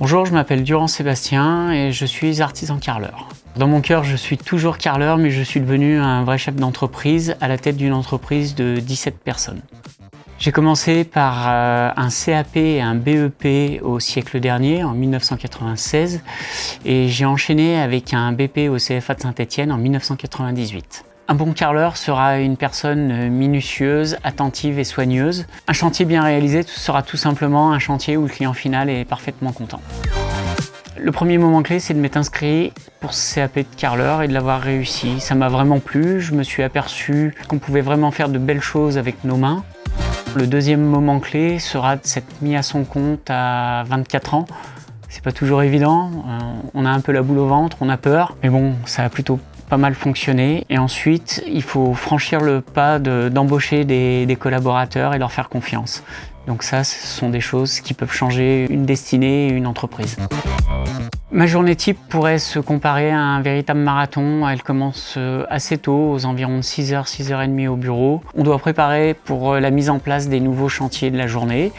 Bonjour, je m'appelle Durand Sébastien et je suis artisan carreleur. Dans mon cœur, je suis toujours carreleur, mais je suis devenu un vrai chef d'entreprise à la tête d'une entreprise de 17 personnes. J'ai commencé par un CAP et un BEP au siècle dernier, en 1996, et j'ai enchaîné avec un BP au CFA de Saint-Étienne en 1998. Un bon carreleur sera une personne minutieuse, attentive et soigneuse. Un chantier bien réalisé sera tout simplement un chantier où le client final est parfaitement content. Le premier moment clé, c'est de m'être inscrit pour ce CAP de carreleur et de l'avoir réussi. Ça m'a vraiment plu, je me suis aperçu qu'on pouvait vraiment faire de belles choses avec nos mains. Le deuxième moment clé sera de s'être mis à son compte à 24 ans. C'est pas toujours évident, on a un peu la boule au ventre, on a peur, mais bon, ça a plutôt pas mal fonctionné. Et ensuite, il faut franchir le pas d'embaucher des collaborateurs et leur faire confiance. Donc ça, ce sont des choses qui peuvent changer une destinée et une entreprise. Ma journée type pourrait se comparer à un véritable marathon. Elle commence assez tôt, aux environs de 6h, 6h30 au bureau. On doit préparer pour la mise en place des nouveaux chantiers de la journée.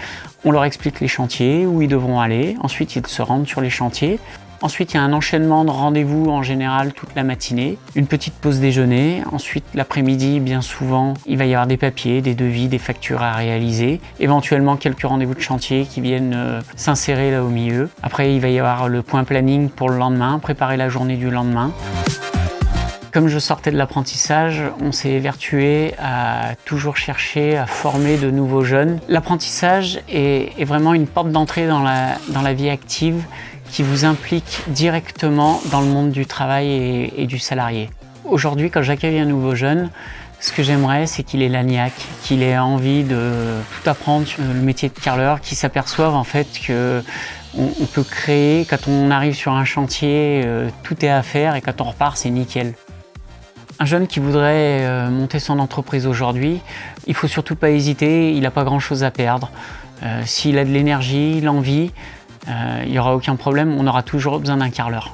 On leur explique les chantiers, où ils devront aller. Ensuite, ils se rendent sur les chantiers. Ensuite, il y a un enchaînement de rendez-vous en général toute la matinée, une petite pause déjeuner. Ensuite, l'après-midi, bien souvent, il va y avoir des papiers, des devis, des factures à réaliser. Éventuellement, quelques rendez-vous de chantier qui viennent s'insérer là au milieu. Après, il va y avoir le point planning pour le lendemain, préparer la journée du lendemain. Comme je sortais de l'apprentissage, on s'est évertué à toujours chercher à former de nouveaux jeunes. L'apprentissage est vraiment une porte d'entrée dans la vie active qui vous implique directement dans le monde du travail et du salarié. Aujourd'hui, quand j'accueille un nouveau jeune, ce que j'aimerais, c'est qu'il ait la niaque, qu'il ait envie de tout apprendre sur le métier de carreleur, qu'il s'aperçoive en fait qu'on peut créer, quand on arrive sur un chantier, tout est à faire et quand on repart, c'est nickel. Un jeune qui voudrait monter son entreprise aujourd'hui, il ne faut surtout pas hésiter, il n'a pas grand-chose à perdre. S'il a de l'énergie, l'envie, il n'y aura aucun problème, on aura toujours besoin d'un carreleur.